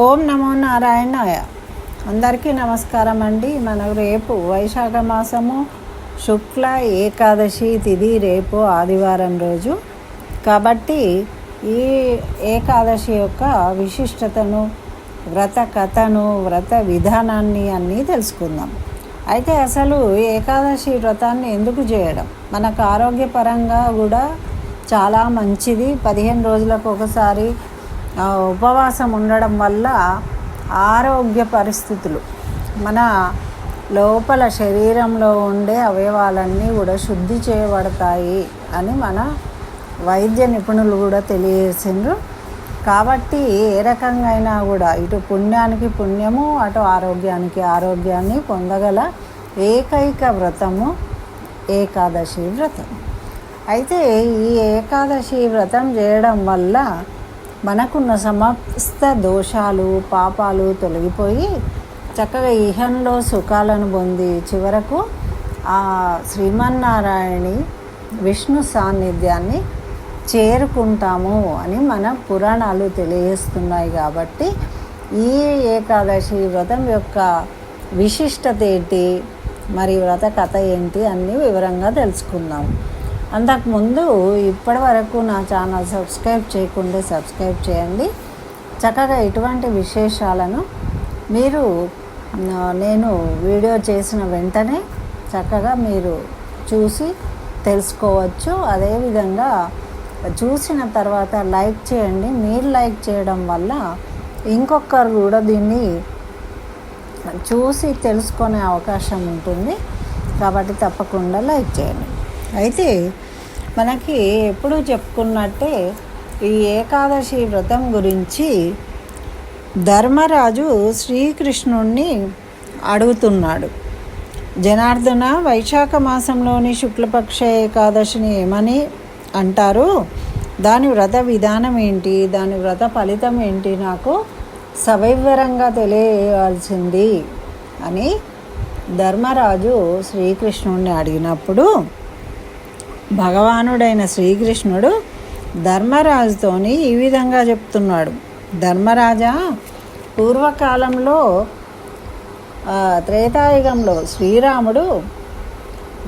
ఓం నమో నారాయణాయ. అందరికీ నమస్కారం అండి. మనం రేపు వైశాఖ మాసము శుక్ల ఏకాదశి తిథి రేపు ఆదివారం రోజు కాబట్టి ఈ ఏకాదశి యొక్క విశిష్టతను, వ్రత కథను, వ్రత విధానాన్ని అన్నీ తెలుసుకుందాం. అయితే అసలు ఏకాదశి వ్రతాన్ని ఎందుకు చేయడం? మనకు ఆరోగ్యపరంగా కూడా చాలా మంచిది. 15 రోజులకు ఒకసారి ఉపవాసం ఉండడం వల్ల ఆరోగ్య పరిస్థితులు, మన లోపల శరీరంలో ఉండే అవయవాలన్నీ కూడా శుద్ధి చేయబడతాయి అని మన వైద్య నిపుణులు కూడా తెలియజేసిండ్రు. కాబట్టి ఏ రకంగా అయినా కూడా ఇటు పుణ్యానికి పుణ్యము, అటు ఆరోగ్యానికి ఆరోగ్యాన్ని పొందగల ఏకైక వ్రతము ఏకాదశి వ్రతం. అయితే ఈ ఏకాదశి వ్రతం చేయడం వల్ల మనకున్న సమస్త దోషాలు, పాపాలు తొలగిపోయి చక్కగా ఇహంలో సుఖాలను పొంది చివరకు ఆ శ్రీమన్నారాయణి విష్ణు సాన్నిధ్యాన్ని చేరుకుంటాము అని మన పురాణాలు తెలియజేస్తున్నాయి. కాబట్టి ఈ ఏకాదశి వ్రతం యొక్క విశిష్టత ఏంటి, మరి వ్రత కథ ఏంటి అన్నీ వివరంగా తెలుసుకుందాం. అంతకుముందు ఇప్పటి వరకు నా ఛానల్ సబ్స్క్రైబ్ చేయకుండా సబ్స్క్రైబ్ చేయండి. చక్కగా ఇటువంటి విశేషాలను మీరు నేను వీడియో చేసిన వెంటనే చక్కగా మీరు చూసి తెలుసుకోవచ్చు. అదేవిధంగా చూసిన తర్వాత లైక్ చేయండి. మీరు లైక్ చేయడం వల్ల ఇంకొకరు కూడా దీన్ని చూసి తెలుసుకునే అవకాశం ఉంటుంది. కాబట్టి తప్పకుండా లైక్ చేయండి. అయితే మనకి ఎప్పుడూ చెప్పుకున్నట్టే ఈ ఏకాదశి వ్రతం గురించి ధర్మరాజు శ్రీకృష్ణుణ్ణి అడుగుతున్నాడు. జనార్దన, వైశాఖ మాసంలోని శుక్లపక్ష ఏకాదశిని ఏమని అంటారు? దాని వ్రత విధానం ఏంటి? దాని వ్రత ఫలితం ఏంటి? నాకు సవివరంగా తెలియవలసింది అని ధర్మరాజు శ్రీకృష్ణుణ్ణి అడిగినప్పుడు భగవానుడైన శ్రీకృష్ణుడు ధర్మరాజుతోని ఈ విధంగా చెప్తున్నాడు. ధర్మరాజా, పూర్వకాలంలో త్రేతాయుగంలో శ్రీరాముడు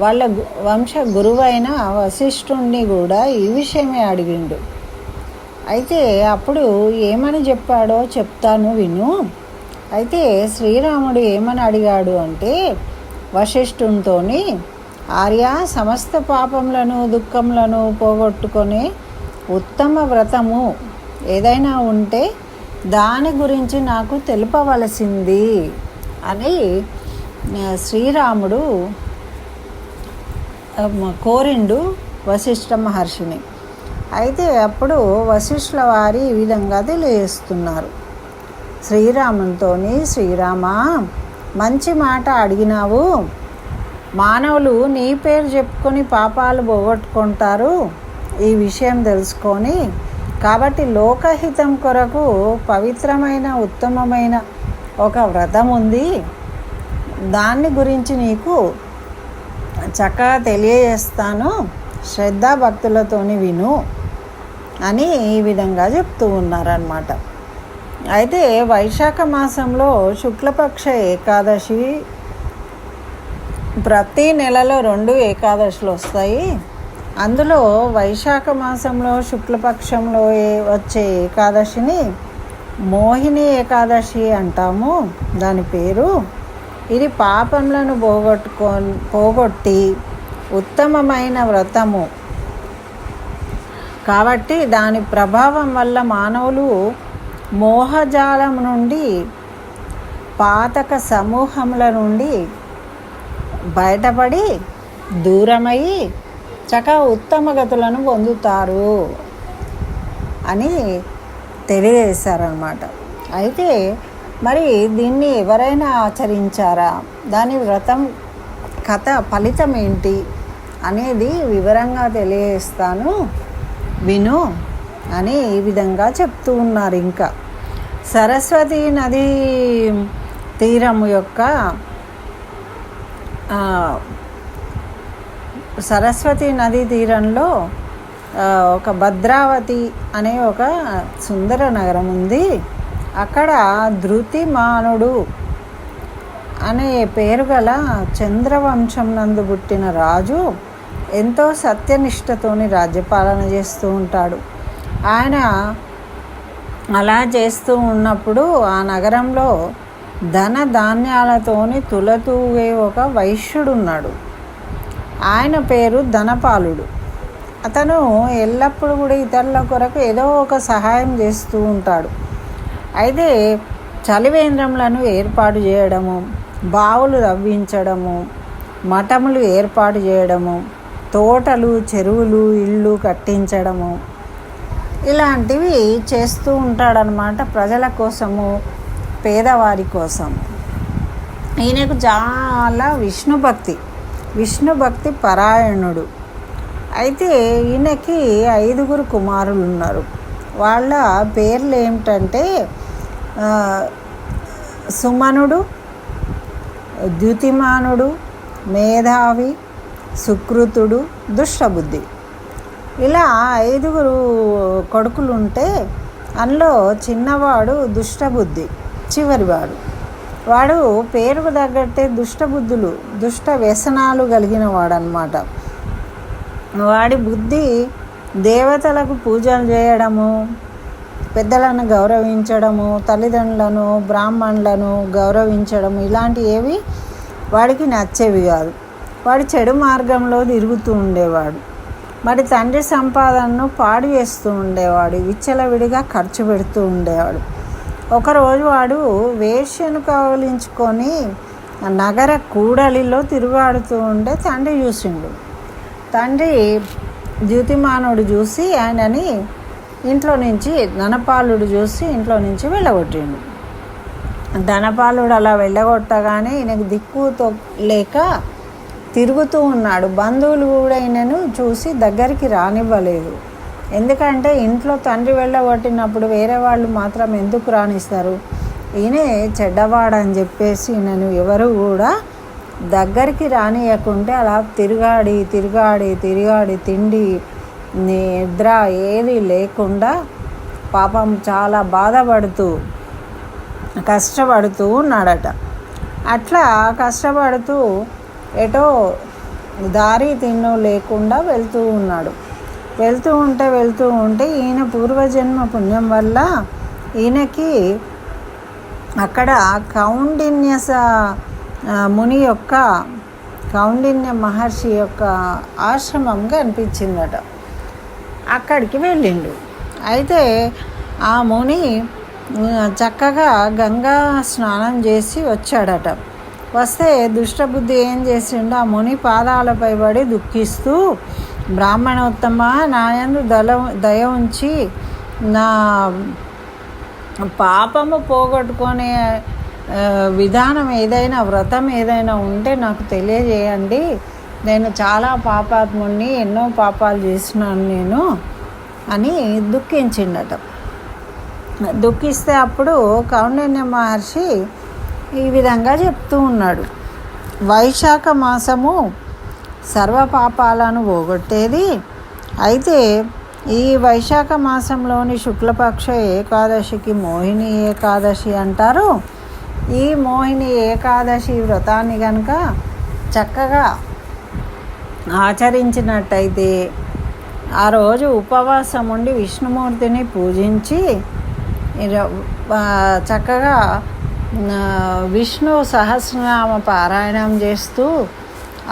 వాళ్ళ వంశ గురువైన వశిష్ఠుణ్ణి కూడా ఈ విషయమే అడిగిండు. అయితే అప్పుడు ఏమని చెప్పాడో చెప్తాను విను. అయితే శ్రీరాముడు ఏమని అడిగాడు అంటే వశిష్ఠునితోని, ఆర్య, సమస్త పాపములను దుఃఖములను పోగొట్టుకొని ఉత్తమ వ్రతము ఏదైనా ఉంటే దాని గురించి నాకు తెలుపవలసింది అని శ్రీరాముడు కోరిండు వశిష్ఠ మహర్షిని. అయితే అప్పుడు వశిష్ఠుల వారి ఈ విధంగా తెలియజేస్తున్నారు శ్రీరామునితోని, శ్రీరామా, మంచి మాట అడిగినావు. మానవులు నీ పేరు చెప్పుకొని పాపాలు పోగొట్టుకుంటారు, ఈ విషయం తెలుసుకొని. కాబట్టి లోకహితం కొరకు పవిత్రమైన ఉత్తమమైన ఒక వ్రతం ఉంది. దాన్ని గురించి నీకు చక్కగా తెలియజేస్తాను, శ్రద్ధాభక్తులతోని విను అని ఈ విధంగా చెప్తూ ఉన్నారన్నమాట. అయితే వైశాఖ మాసంలో శుక్లపక్ష ఏకాదశి, ప్రతి నెలలో 2 ఏకాదశులు వస్తాయి. అందులో వైశాఖ మాసంలో శుక్లపక్షంలో వచ్చే ఏకాదశిని మోహిని ఏకాదశి అంటాము. దాని పేరు. ఇది పాపములను పోగొట్టి ఉత్తమమైన వ్రతము కాబట్టి దాని ప్రభావం వల్ల మానవులు మోహజాలం నుండి, పాతక సమూహముల నుండి బయటపడి దూరమయ్యి చక్కగా ఉత్తమ గతులను పొందుతారు అని తెలియజేశారన్నమాట. అయితే మరి దీన్ని ఎవరైనా ఆచరించారా? దాని వ్రతం కథ ఫలితం ఏంటి అనేది వివరంగా తెలియజేస్తాను విను అని ఈ విధంగా చెప్తూ ఉన్నారు. ఇంకా సరస్వతి నదీ తీరము యొక్క సరస్వతి నదీ తీరంలో ఒక భద్రావతి అనే ఒక సుందర నగరం ఉంది. అక్కడ ధృతిమానుడు అనే పేరు గల చంద్రవంశం నందు పుట్టిన రాజు ఎంతో సత్యనిష్టతోని రాజ్యపాలన చేస్తూ ఉంటాడు. ఆయన అలా చేస్తూ ఉన్నప్పుడు ఆ నగరంలో ధన ధాన్యాలతోని తులతూగే ఒక వైశ్యుడు ఉన్నాడు. ఆయన పేరు ధనపాలుడు. అతను ఎల్లప్పుడూ కూడా ఇతరుల కొరకు ఏదో ఒక సహాయం చేస్తూ ఉంటాడు. అయితే చలివేంద్రములను ఏర్పాటు చేయడము, బావులు తవ్వించడము, మఠములు ఏర్పాటు చేయడము, తోటలు, చెరువులు, ఇళ్ళు కట్టించడము, ఇలాంటివి చేస్తూ ఉంటాడనమాట. ప్రజల కోసము, పేదవారి కోసం. ఈయనకు చాలా విష్ణు భక్తి పరాయణుడు. అయితే ఈయనకి 5 కుమారులు ఉన్నారు. వాళ్ళ పేర్లు ఏమిటంటే సుమనుడు, ద్యుతిమానుడు, మేధావి, సుకృతుడు, దుష్టబుద్ధి. ఇలా 5 కొడుకులు ఉంటే అందులో చిన్నవాడు దుష్టబుద్ధి, చివరివాడు. వాడు పేరుకు తగ్గట్టే దుష్టబుద్ధులు, దుష్ట వ్యసనాలు కలిగిన వాడనమాట. వాడి బుద్ధి దేవతలకు పూజలు చేయడము, పెద్దలను గౌరవించడము, తల్లిదండ్రులను, బ్రాహ్మణులను గౌరవించడము, ఇలాంటివి వాడికి నచ్చేవి కాదు. వాడు చెడు మార్గంలో తిరుగుతూ ఉండేవాడు. మరి తండ్రి సంపాదనను పాడు చేస్తూ ఉండేవాడు. విచ్చలవిడిగా ఖర్చు పెడుతూ ఉండేవాడు. ఒకరోజు వాడు వేశ్యను కౌలించుకొని నగర కూడలిలో తిరుగాడుతూ ఉంటే తండ్రి చూసిండు. తండ్రి ద్యుతిమానుడు చూసి ఆయనని ఇంట్లో నుంచి, ధనపాలుడు చూసి ఇంట్లో నుంచి వెళ్ళగొట్టిండు. ధనపాలుడు అలా వెళ్ళగొట్టగానే ఈయనకు దిక్కుతో లేక తిరుగుతూ ఉన్నాడు. బంధువులు కూడా ఈయనను చూసి దగ్గరికి రానివ్వలేదు. ఎందుకంటే ఇంట్లో తండ్రి వెళ్ళగొట్టినప్పుడు వేరే వాళ్ళు మాత్రం ఎందుకు రానిస్తారు? ఈయనే చెడ్డవాడని చెప్పేసి ఈయనను ఎవరు కూడా దగ్గరికి రానియకుంటే అలా తిరిగాడి తిండి నిద్ర ఏది లేకుండా పాపం చాలా బాధపడుతూ కష్టపడుతూ ఉన్నాడట. అట్లా కష్టపడుతూ ఎటో దారి తిన్ను లేకుండా వెళ్తూ ఉన్నాడు. వెళ్తూ ఉంటే ఈయన పూర్వజన్మ పుణ్యం వల్ల ఈయనకి అక్కడ కౌండిన్య మహర్షి యొక్క ఆశ్రమం కనిపించిందట. అక్కడికి వెళ్ళిండు. అయితే ఆ ముని చక్కగా గంగా స్నానం చేసి వచ్చాడట. వస్తే దుష్టబుద్ధి ఏం చేసిండు? ఆ ముని పాదాలపై పడి దుఃఖిస్తూ, బ్రాహ్మణోత్తమ, నాయందు దయ ఉంచి నా పాపము పోగొట్టుకునే విధానం ఏదైనా, వ్రతం ఏదైనా ఉంటే నాకు తెలియజేయండి. నేను చాలా పాపాత్ముడిని, ఎన్నో పాపాలు చేసినాను నేను అని దుఃఖించిండట. దుఃఖిస్తే అప్పుడు కౌండిన్య మహర్షి ఈ విధంగా చెప్తూ ఉన్నాడు. వైశాఖ మాసము సర్వ పాపాలను పోగొట్టేది. అయితే ఈ వైశాఖ మాసంలోని శుక్లపక్ష ఏకాదశికి మోహిని ఏకాదశి అంటారు. ఈ మోహిని ఏకాదశి వ్రతాన్ని కనుక చక్కగా ఆచరించినట్టయితే ఆ రోజు ఉపవాసం ఉండి విష్ణుమూర్తిని పూజించి చక్కగా విష్ణు సహస్రనామ పారాయణం చేస్తూ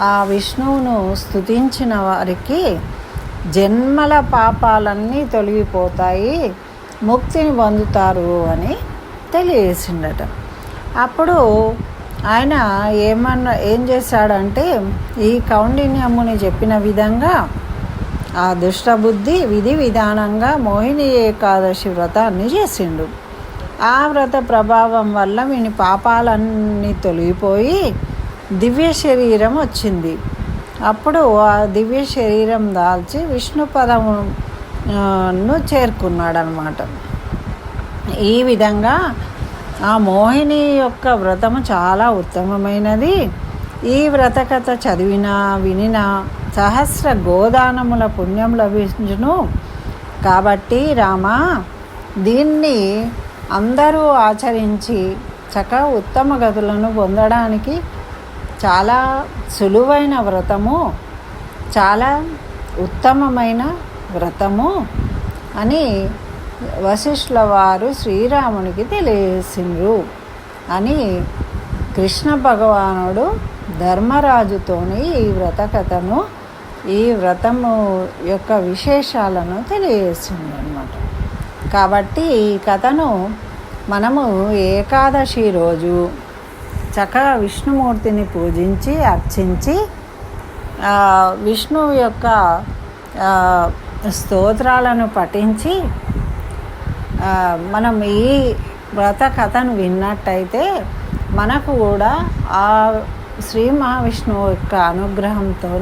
ఆ విష్ణువును స్తుతించిన వారికి జన్మల పాపాలన్నీ తొలగిపోతాయి, ముక్తిని పొందుతారు అని తెలియజేసిండట. అప్పుడు ఆయన ఏం చేశాడంటే ఈ కౌండిన్యముని చెప్పిన విధంగా ఆ దుష్టబుద్ధి విధి విధానంగా మోహిని ఏకాదశి వ్రతాన్ని చేసిండు. ఆ వ్రత ప్రభావం వల్ల వీని పాపాలన్నీ తొలగిపోయి దివ్య శరీరం వచ్చింది. అప్పుడు ఆ దివ్య శరీరం దాల్చి విష్ణు పదమును చేరుకున్నాడనమాట. ఈ విధంగా ఆ మోహిని యొక్క వ్రతము చాలా ఉత్తమమైనది. ఈ వ్రతకథ చదివినా వినినా సహస్ర గోదానముల పుణ్యం లభించును. కాబట్టి రామా, దీన్ని అందరూ ఆచరించి చక్కగా ఉత్తమ గతులను పొందడానికి చాలా సులువైన వ్రతము, చాలా ఉత్తమమైన వ్రతము అని వశిష్ఠుల వారు శ్రీరామునికి తెలియజేసిండ్రు అని కృష్ణ భగవానుడు ధర్మరాజుతోని ఈ వ్రత కథను, ఈ వ్రతము యొక్క విశేషాలను తెలియజేసిండు అన్నమాట. కాబట్టి ఈ కథను మనము ఏకాదశి రోజు చక్కగా విష్ణుమూర్తిని పూజించి అర్చించి విష్ణువు యొక్క స్తోత్రాలను పఠించి మనం ఈ వ్రత కథను విన్నట్టయితే మనకు కూడా ఆ శ్రీ మహావిష్ణువు యొక్క అనుగ్రహంతో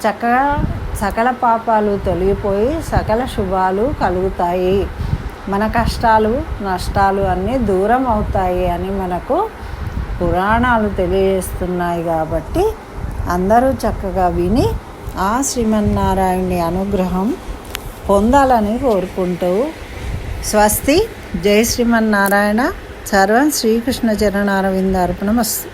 చక్కగా సకల పాపాలు తొలగిపోయి సకల శుభాలు కలుగుతాయి, మన కష్టాలు నష్టాలు అన్నీ దూరం అవుతాయి అని మనకు పురాణాలు తెలియజేస్తున్నాయి. కాబట్టి అందరూ చక్కగా విని ఆ శ్రీమన్నారాయణుని అనుగ్రహం పొందాలని కోరుకుంటూ స్వస్తి. జై శ్రీమన్నారాయణ. సర్వం శ్రీకృష్ణ చరణారవిందార్పణమస్తు.